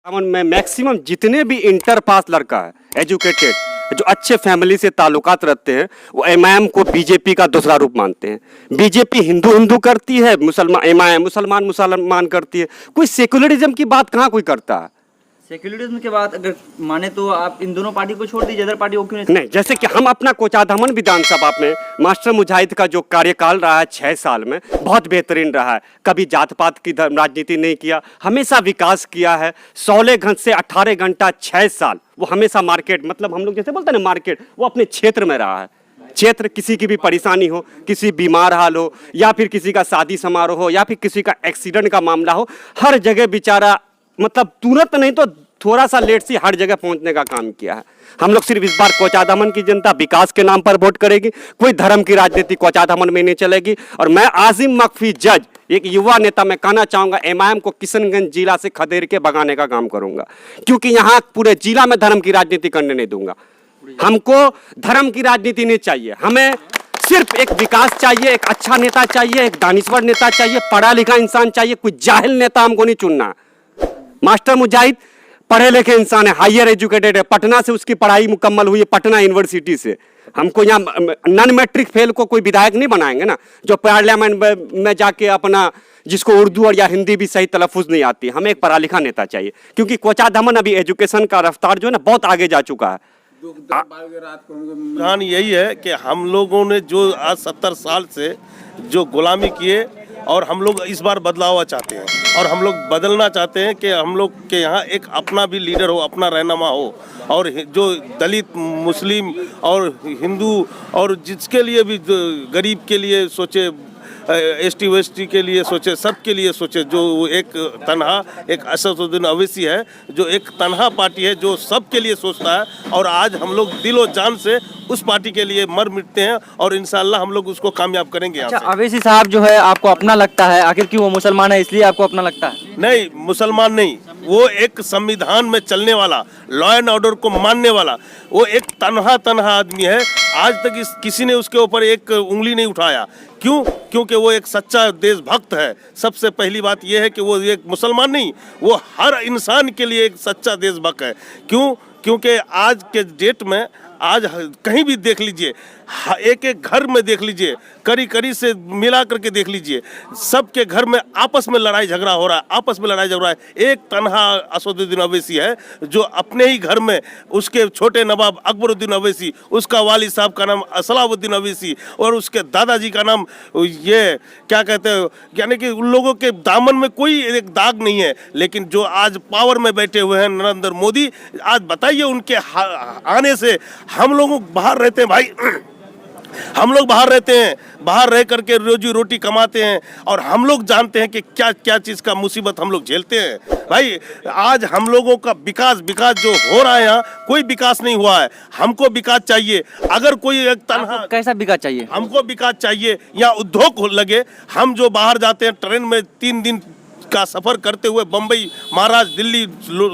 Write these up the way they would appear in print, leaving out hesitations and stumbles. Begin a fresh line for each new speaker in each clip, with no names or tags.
अमन में मैक्सिमम जितने भी इंटर पास लड़का है एजुकेटेड जो अच्छे फैमिली से ताल्लुकात रखते हैं वो एमआईएम को बीजेपी का दूसरा रूप मानते हैं। बीजेपी हिंदू हिंदू करती है, मुसलमान एमआईएम मुसलमान मुसलमान करती है। कोई सेकुलरिज्म की बात कहाँ कोई करता है?
सेक्युलरिज्म के बाद अगर माने तो आप इन दोनों पार्टी को छोड़ दीजिए, अदर पार्टी को क्यों
नहीं, जैसे कि हम अपना कोचाधामन विधानसभा में मास्टर मुजाहिद का जो कार्यकाल रहा है 6 साल में बहुत बेहतरीन रहा है। कभी जात पात की राजनीति नहीं किया, हमेशा विकास किया है। 16 घंटे से 18 घंटा 6 साल वो हमेशा मार्केट, मतलब हम लोग जैसे बोलते हैं ना मार्केट, वो अपने क्षेत्र में रहा है। क्षेत्र किसी की भी परेशानी हो, किसी बीमार हाल हो, या फिर किसी का शादी समारोह हो, या फिर किसी का एक्सीडेंट का मामला हो, हर जगह बेचारा मतलब तुरंत नहीं तो थोड़ा सा लेट से हर जगह पहुंचने का काम किया है। हम लोग सिर्फ इस बार कोचाधामन की जनता विकास के नाम पर वोट करेगी, कोई धर्म की राजनीति कोचाधामन में नहीं चलेगी। और मैं आजिम मकफी जज, एक युवा नेता, मैं कहना चाहूंगा एमआईएम को किशनगंज जिला से खदेड़ के भगाने का काम करूंगा, क्योंकि यहाँ पूरे जिला में धर्म की राजनीति करने नहीं दूंगा। हमको धर्म की राजनीति नहीं चाहिए, हमें सिर्फ एक विकास चाहिए, एक अच्छा नेता चाहिए, एक दानिश्वर नेता चाहिए, पढ़ा लिखा इंसान चाहिए। कोई जाहिल नेता हमको नहीं चुनना। मास्टर मुजाहिद पढ़े लिखे इंसान है, हायर एजुकेटेड है, पटना से उसकी पढ़ाई मुकम्मल हुई है, पटना यूनिवर्सिटी से। हमको यहाँ नॉन मैट्रिक फेल को कोई विधायक नहीं बनाएंगे ना, जो पार्लियामेंट में जाके अपना, जिसको उर्दू और या हिंदी भी सही तलफ्फुज नहीं आती। हमें एक पढ़ा लिखा नेता चाहिए, क्योंकि कोचाधामन अभी एजुकेशन का रफ्तार जो है ना बहुत आगे जा चुका है।
कहानी यही है कि हम लोगों ने जो आज 70 साल से जो गुलामी किए, और हम लोग इस बार बदलाव चाहते हैं, और हम लोग बदलना चाहते हैं कि हम लोग के यहाँ एक अपना भी लीडर हो, अपना रहनुमा हो, और जो दलित, मुस्लिम और हिंदू और जिसके लिए भी गरीब के लिए सोचे, एसटी वेस्टी के लिए सोचे, सबके लिए सोचे। जो एक तन्हा, एक असदुद्दीन अवैसी है, जो एक तन्हा पार्टी है जो सबके लिए सोचता है, और आज हम लोग दिलो जान से उस पार्टी के लिए मर मिटते हैं, और इंशाल्लाह हम लोग उसको कामयाब करेंगे।
अच्छा, अवैसी साहब जो है आपको अपना लगता है, आखिर क्यों वो मुसलमान है इसलिए आपको अपना लगता है?
नहीं, मुसलमान नहीं, वो एक संविधान में चलने वाला, लॉ एंड ऑर्डर को मानने वाला, वो एक तन्हा आदमी है। आज तक किसी ने उसके ऊपर एक उंगली नहीं उठाया। क्यों? क्योंकि वो एक सच्चा देशभक्त है। सबसे पहली बात यह है कि वो एक मुसलमान नहीं, वो हर इंसान के लिए एक सच्चा देशभक्त है। क्यों? क्योंकि आज के डेट में, आज कहीं भी देख लीजिए, एक एक घर में देख लीजिए, करी से मिला करके देख लीजिए, सबके घर में आपस में लड़ाई झगड़ा हो रहा है, आपस में लड़ाई झगड़ा है। एक तन्हा असदुद्दीन अवैसी है जो अपने ही घर में, उसके छोटे नवाब अकबरुद्दीन अवैसी, उसका वालिद साहब का नाम असलाउद्दीन अवैसी, और उसके दादाजी का नाम ये क्या कहते हैं, यानी कि उन लोगों के दामन में कोई एक दाग नहीं है। लेकिन जो आज पावर में बैठे हुए हैं नरेंद्र मोदी, आज बताइए उनके आने से हम लोग बाहर रहते हैं भाई, हम लोग बाहर रहते हैं, बाहर रह करके रोजी रोटी कमाते हैं, और हम लोग जानते हैं कि क्या क्या चीज़ का मुसीबत हम लोग झेलते हैं भाई। आज हम लोगों का विकास जो हो रहा है, यहाँ कोई विकास नहीं हुआ है। हमको विकास चाहिए। अगर कोई एक तन्हा,
कैसा विकास चाहिए?
हमको विकास चाहिए, या उद्योग लगे। हम जो बाहर जाते हैं ट्रेन में 3 दिन का सफर करते हुए, बम्बई, महाराष्ट्र, दिल्ली,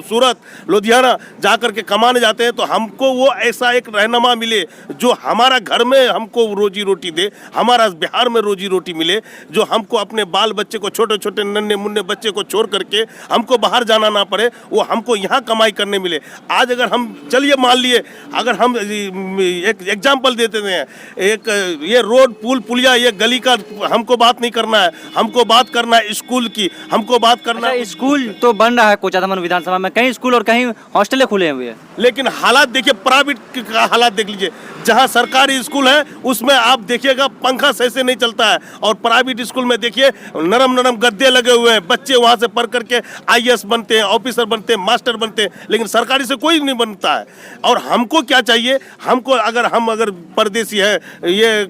सूरत, लुधियाना जाकर के कमाने जाते हैं, तो हमको वो ऐसा एक रहनुमा मिले जो हमारा घर में हमको रोजी रोटी दे, हमारा बिहार में रोजी रोटी मिले, जो हमको अपने बाल बच्चे को, छोटे छोटे नन्हे मुन्ने बच्चे को छोड़ करके हमको बाहर जाना ना पड़े, वो हमको यहाँ कमाई करने मिले। आज अगर हम, चलिए मान लिए, अगर हम एक एग्जाम्पल देते हैं, एक ये रोड, पुल, पुलिया, ये गली का हमको बात नहीं करना है, हमको बात करना है स्कूल की, हमको बात करना।
अच्छा, स्कूल तो बन रहा है कोचाधामन विधानसभा में, कहीं स्कूल और कहीं हॉस्टलें खुले हुए हैं,
लेकिन हालात देखिए, प्राइवेट का हालात देख लीजिए। जहां सरकारी स्कूल है उसमें आप देखिएगा पंखा सही से नहीं चलता है, और प्राइवेट स्कूल में देखिए नरम गद्दे लगे हुए हैं, बच्चे वहां से पढ़ करके आईएएस बनते हैं, ऑफिसर बनते हैं, मास्टर बनते हैं, लेकिन सरकारी से कोई नहीं बनता है। और हमको क्या चाहिए? हमको अगर परदेसी है, ये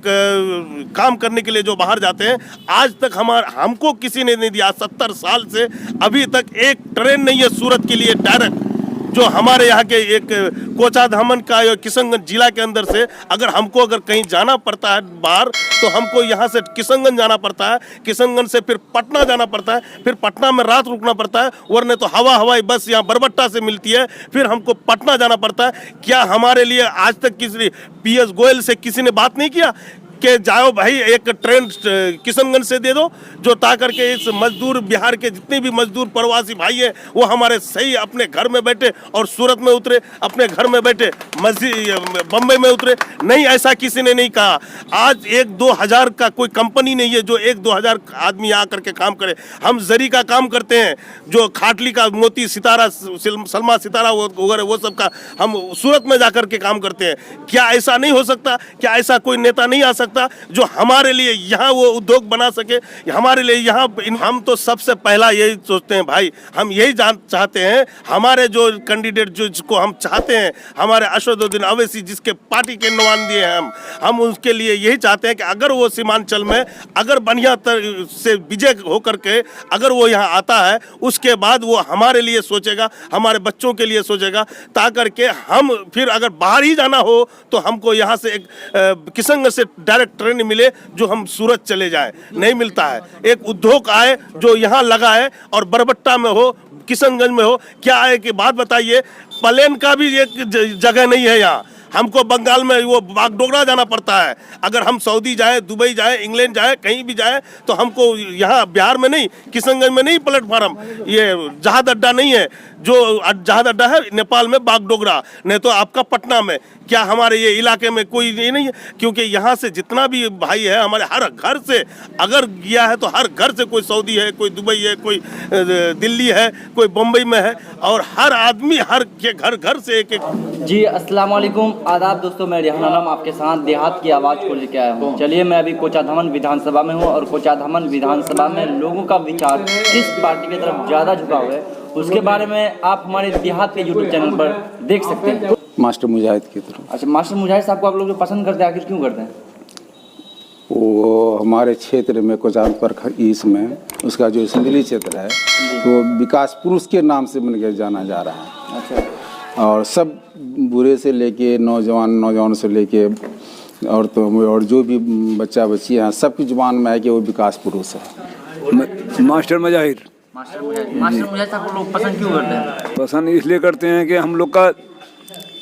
काम करने के लिए जो बाहर जाते हैं, आज तक हमको किसी ने नहीं दिया। 70 साल से अभी तक एक ट्रेन नहीं है सूरत के लिए डायरेक्ट, जो हमारे यहाँ के एक कोचाधामन का किशनगंज जिला के अंदर से अगर कहीं जाना पड़ता है बाहर, तो हमको यहाँ से किशनगंज जाना पड़ता है, किशनगंज से फिर पटना जाना पड़ता है, फिर पटना में रात रुकना पड़ता है, वरने तो हवाई बस यहाँ बरबट्टा से मिलती है, फिर हमको पटना जाना पड़ता है। क्या हमारे लिए आज तक किसी पीएस गोयल से किसी ने बात नहीं किया? कि जाओ भाई एक ट्रेन किशनगंज से दे दो, जो ता करके इस मजदूर बिहार के जितने भी मजदूर प्रवासी भाई हैं वो हमारे सही अपने घर में बैठे और सूरत में उतरे, अपने घर में बैठे मस्जिद बम्बई में उतरे। नहीं, ऐसा किसी ने नहीं कहा। आज 1-2 हज़ार का कोई कंपनी नहीं है जो 1-2 हज़ार आदमी यहाँ करके काम करे। हम जरी का काम करते हैं, जो खाटली का मोती सितारा सलमा सितारा वगैरह वो सब का हम सूरत में जाकर के काम करते हैं। क्या ऐसा नहीं हो सकता? क्या ऐसा कोई नेता नहीं आ सकता जो हमारे लिए यहाँ वो उद्योग बना सके, हमारे लिए यहाँ? हम तो सबसे पहला यही सोचते हैं भाई, हम यही चाहते हैं हमारे जो कैंडिडेट जिसको हम चाहते हैं, हमारे असदुद्दीन अवैसी जिसके पार्टी के नुमाइंदे हैं हम उसके लिए यही चाहते हैं कि अगर वो सीमांचल में अगर बढ़िया से विजय होकर के अगर वो यहाँ आता है, उसके बाद वो हमारे लिए सोचेगा, हमारे बच्चों के लिए सोचेगा, ताकर के हम फिर अगर बाहर ही जाना हो तो हमको यहाँ से एक किशनगंज से डायरेक्ट ट्रेन मिले जो हम सूरत चले जाएं। नहीं मिलता है। एक उद्योग आए जो यहाँ लगा है और बरबट्टा में हो, किशनगंज में हो। क्या है कि बात बताइए, प्लेन का भी एक जगह नहीं है यहाँ। हमको बंगाल में वो बागडोगरा जाना पड़ता है। अगर हम सऊदी जाए, दुबई जाए, इंग्लैंड जाए, कहीं भी जाए तो हमको यहाँ बिहार में नहीं, किशनगंज में नहीं प्लेटफार्म, ये जहाज अड्डा नहीं है। जो जहाज अड्डा है नेपाल में बागडोगरा, नहीं तो आपका पटना में। क्या हमारे ये इलाके में कोई ये नहीं है? क्योंकि यहाँ से जितना भी भाई है हमारे हर घर से अगर गया है तो हर घर से कोई सऊदी है, कोई दुबई है, कोई दिल्ली है, कोई बम्बई में है, और हर आदमी हर के घर से एक
जी अस्सलाम वालेकुम, आदाब दोस्तों। मैं रिहान आलम आपके साथ देहात की आवाज़ को लेकर आया हूँ। चलिए, मैं अभी कोचाधामन विधानसभा में हूँ और कोचाधामन विधानसभा में लोगों का विचार किस पार्टी की तरफ ज़्यादा झुका हुआ है उसके बारे में आप हमारे देहात के यूट्यूब चैनल पर देख सकते हैं।
मास्टर मुजाहिद की तरफ।
अच्छा, मास्टर मुजाहिद साहब को आप लोग जो पसंद करते हैं, आखिर क्यों करते हैं?
वो हमारे क्षेत्र में कोचाधमपुर ईस्ट में उसका जो असेंबली क्षेत्र है वो विकास पुरुष के नाम से बन के जाना जा रहा है।
अच्छा।
और सब बूढ़े से लेके नौजवान से लेके और जो भी बच्चा बच्ची हैं सबकी जुबान में है कि वो विकास पुरुष है।
मास्टर मुजाहिद
साहब को लोग पसंद क्यों करते हैं?
पसंद इसलिए करते हैं कि हम लोग का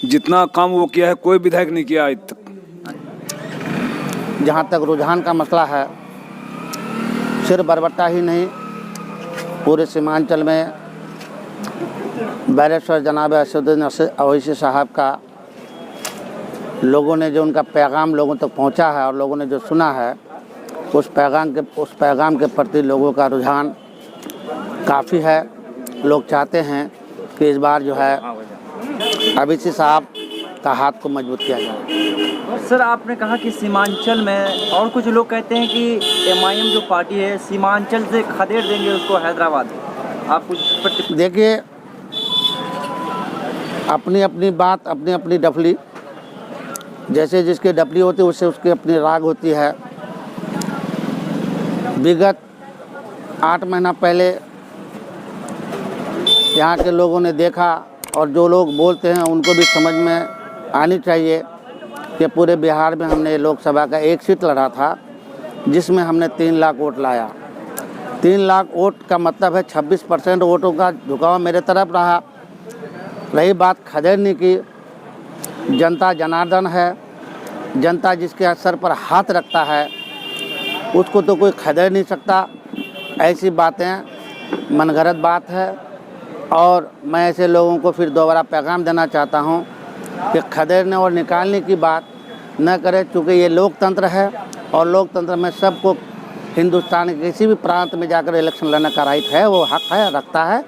जितना काम वो किया है कोई विधायक नहीं किया आज तक।
जहाँ तक रुझान का मसला है, सिर्फ बरबट्टा ही नहीं, पूरे सीमांचल में बैरिस्टर जनाब असदुद्दीन अवैसी साहब का लोगों ने जो उनका पैगाम लोगों तक पहुंचा है और लोगों ने जो सुना है, उस पैगाम के प्रति लोगों का रुझान काफ़ी है। लोग चाहते हैं कि इस बार जो है अवैसी साहब का हाथ को मजबूत किया जाए।
सर, आपने कहा कि सीमांचल में, और कुछ लोग कहते हैं कि MIM जो पार्टी है सीमांचल से खदेड़ देंगे उसको हैदराबाद। आप कुछ
देखिए, अपनी अपनी बात, अपनी अपनी डफली, जैसे जिसकी डफली होती है उससे उसकी अपनी राग होती है। विगत 8 महीना पहले यहाँ के लोगों ने देखा, और जो लोग बोलते हैं उनको भी समझ में आनी चाहिए कि पूरे बिहार में हमने लोकसभा का एक सीट लड़ा था जिसमें हमने 3 लाख वोट लाया। 3 लाख वोट का मतलब है 26% वोटों का झुकाव मेरे तरफ रहा। रही बात खदेड़ने की, जनता जनार्दन है, जनता जिसके सर पर हाथ रखता है उसको तो कोई खदेड़ नहीं सकता। ऐसी बातें मनगढ़ंत बात है, और मैं ऐसे लोगों को फिर दोबारा पैगाम देना चाहता हूं कि खदेड़ने और निकालने की बात न करें, चूँकि ये लोकतंत्र है और लोकतंत्र में सबको हिंदुस्तान के किसी भी प्रांत में जाकर इलेक्शन लड़ने का राइट है, वो हक है, रखता है,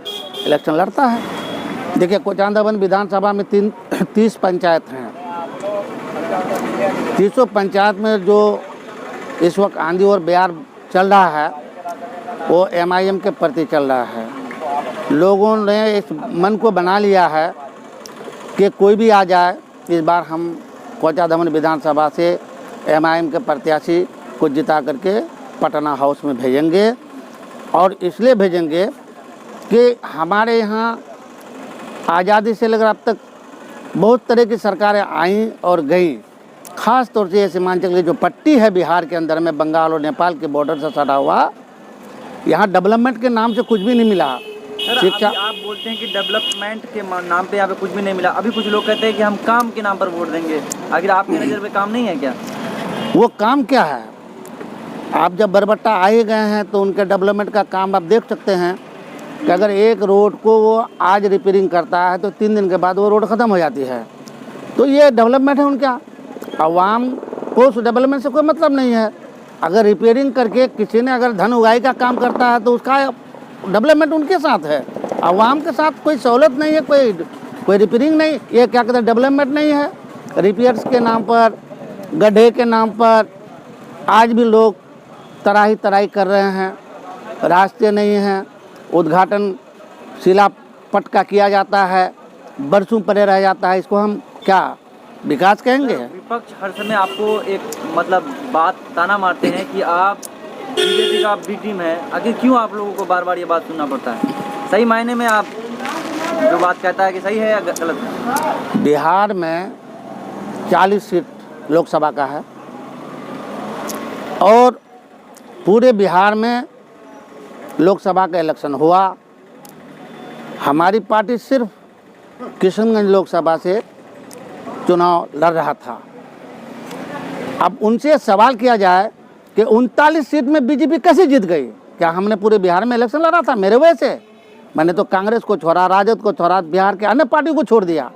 इलेक्शन लड़ता है। देखिए, कोचाधामन विधानसभा में 30 पंचायत हैं। 30 पंचायत में जो इस वक्त आंधी और बयार चल रहा है वो MIM के प्रति चल रहा है। लोगों ने इस मन को बना लिया है कि कोई भी आ जाए, इस बार हम कोचाधामन विधानसभा से MIM के प्रत्याशी को जिता करके पटना हाउस में भेजेंगे। और इसलिए भेजेंगे कि हमारे यहाँ आज़ादी से लेकर अब तक बहुत तरह की सरकारें आईं और गईं। ख़ास तौर से ये सीमांचल की जो पट्टी है बिहार के अंदर में, बंगाल और नेपाल के बॉर्डर से सटा हुआ, यहाँ डेवलपमेंट के नाम से कुछ भी नहीं मिला।
शिक्षा, आप बोलते हैं कि डेवलपमेंट के नाम पे यहाँ पे कुछ भी नहीं मिला। अभी कुछ लोग कहते हैं कि हम काम के नाम पर वोट देंगे। आखिर आपकी नज़र में काम नहीं है क्या?
वो काम क्या है? आप जब बरबट्टा आ ही गए हैं तो उनके डेवलपमेंट का काम आप देख सकते हैं कि अगर एक रोड को वो आज रिपेयरिंग करता है तो 3 दिन के बाद वो रोड ख़त्म हो जाती है। तो ये डेवलपमेंट है उनका। आवाम को उस डेवलपमेंट से कोई मतलब नहीं है। अगर रिपेयरिंग करके किसी ने अगर धन उगाई का काम करता है तो उसका डेवलपमेंट उनके साथ है, आवाम के साथ कोई सहूलत नहीं है, कोई रिपेयरिंग नहीं। ये क्या कहते हैं, डेवलपमेंट नहीं है। रिपेयर्स के नाम पर, गड्ढे के नाम पर आज भी लोग तराही कर रहे हैं। रास्ते नहीं हैं, उद्घाटन शिलापट का किया जाता है, बरसों पड़े रह जाता है। इसको हम क्या विकास कहेंगे?
विपक्ष हर समय आपको एक मतलब बात ताना मारते हैं कि आप बीजेपी का बी टीम है। आखिर क्यों आप लोगों को बार बार ये बात सुनना पड़ता है? सही मायने में आप जो बात कहता है कि सही है या गलत है?
बिहार में 40 सीट लोकसभा का है और पूरे बिहार में लोकसभा का इलेक्शन हुआ। हमारी पार्टी सिर्फ किशनगंज लोकसभा से चुनाव लड़ रहा था। अब उनसे सवाल किया जाए कि 39 सीट में बीजेपी कैसे जीत गई? क्या हमने पूरे बिहार में इलेक्शन लड़ा था मेरे वजह से? मैंने तो कांग्रेस को छोड़ा, राजद को छोड़ा, बिहार के अन्य पार्टियों को छोड़ दिया।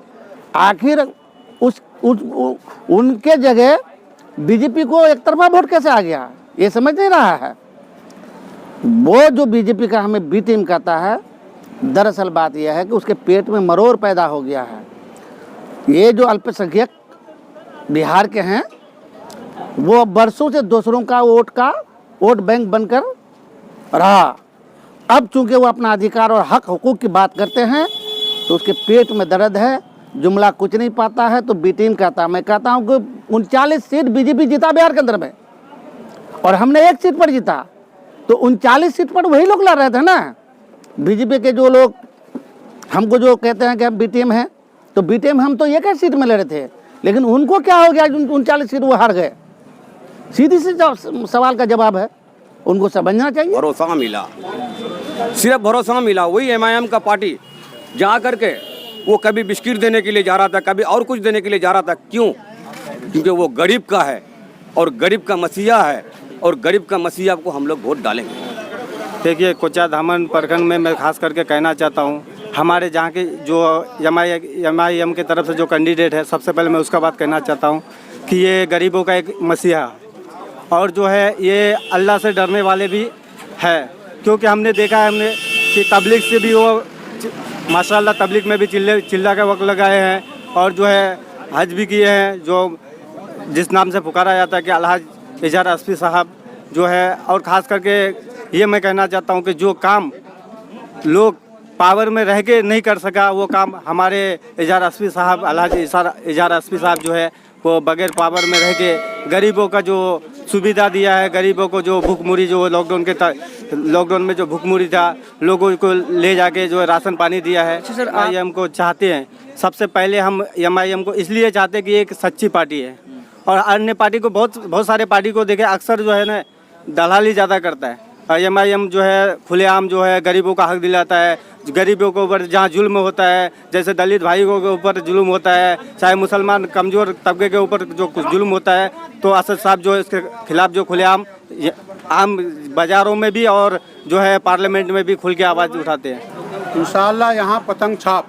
आखिर उनके जगह बीजेपी को एक तरफा वोट कैसे आ गया? ये समझ नहीं रहा है। वो जो बीजेपी का हमें बी टीम कहता है, दरअसल बात यह है कि उसके पेट में मरोड़ पैदा हो गया है। ये जो अल्पसंख्यक बिहार के हैं वो बरसों से दूसरों का वोट बैंक बनकर रहा। अब चूंकि वो अपना अधिकार और हक हुकूक की बात करते हैं तो उसके पेट में दर्द है, जुमला कुछ नहीं पाता है, तो बी टीम कहता है। मैं कहता हूँ कि 39 सीट बीजेपी जीता बिहार के अंदर में और हमने 1 सीट पर जीता, तो 39 सीट पर वही लोग लड़ रहे थे ना। बीजेपी के जो लोग हमको जो कहते हैं कि हम बी टीम हैं, तो बी टीम हम तो 1 सीट में लड़ रहे थे, लेकिन उनको क्या हो गया? 39 सीट वो हार गए। सीधी सी सवाल का जवाब है, उनको समझना चाहिए।
भरोसा मिला, सिर्फ भरोसा मिला। वही एमआईएम का पार्टी जा करके वो कभी बिस्किट देने के लिए जा रहा था, कभी और कुछ देने के लिए जा रहा था। क्यों? क्योंकि वो गरीब का है और गरीब का मसीहा है और गरीब का मसीहा को हम लोग वोट डालेंगे।
देखिए, कोचाधामन प्रखंड में मैं खास करके कहना चाहता हूँ, हमारे जहाँ के जो एमआईएम की तरफ से जो कैंडिडेट है, सबसे पहले मैं उसका बात कहना चाहता हूँ कि ये गरीबों का एक मसीहा और जो है ये अल्लाह से डरने वाले भी है। क्योंकि हमने देखा है कि तबलीग से भी वो माशाल्लाह तबलीग में भी चिल्ला के वक्त लगाए हैं और जो है हज भी किए हैं, जो जिस नाम से पुकारा जाता है कि अलहाज इजहार अस्फी साहब जो है। और ख़ास करके ये मैं कहना चाहता हूँ कि जो काम लोग पावर में रह के नहीं कर सका, वो काम हमारे इजहार अस्फी साहब, अलहाज इजहार अस्फी साहब जो है वो बगैर पावर में रह के गरीबों का जो सुविधा दिया है, गरीबों को जो भूखमरी, जो लॉकडाउन में जो भूखमरी था, लोगों को ले जाके जो राशन पानी दिया है। सर, एमआईएम को चाहते हैं, सबसे पहले हम एमआईएम को इसलिए चाहते हैं कि एक सच्ची पार्टी है और अन्य पार्टी को बहुत सारे पार्टी को देखे अक्सर जो है ना दलाली ज़्यादा करता है। एमआईएम जो है खुलेआम जो है गरीबों का हक दिलाता है। गरीबों के ऊपर जहाँ जुल्म होता है, जैसे दलित भाइयों के ऊपर जुल्म होता है, चाहे मुसलमान कमज़ोर तबके के ऊपर जो कुछ जुल्म होता है, तो असद साहब जो इसके खिलाफ जो खुलेआम आम बाज़ारों में भी और जो है पार्लियामेंट में भी खुल के आवाज़ उठाते हैं।
इंशाअल्लाह यहाँ पतंग छाप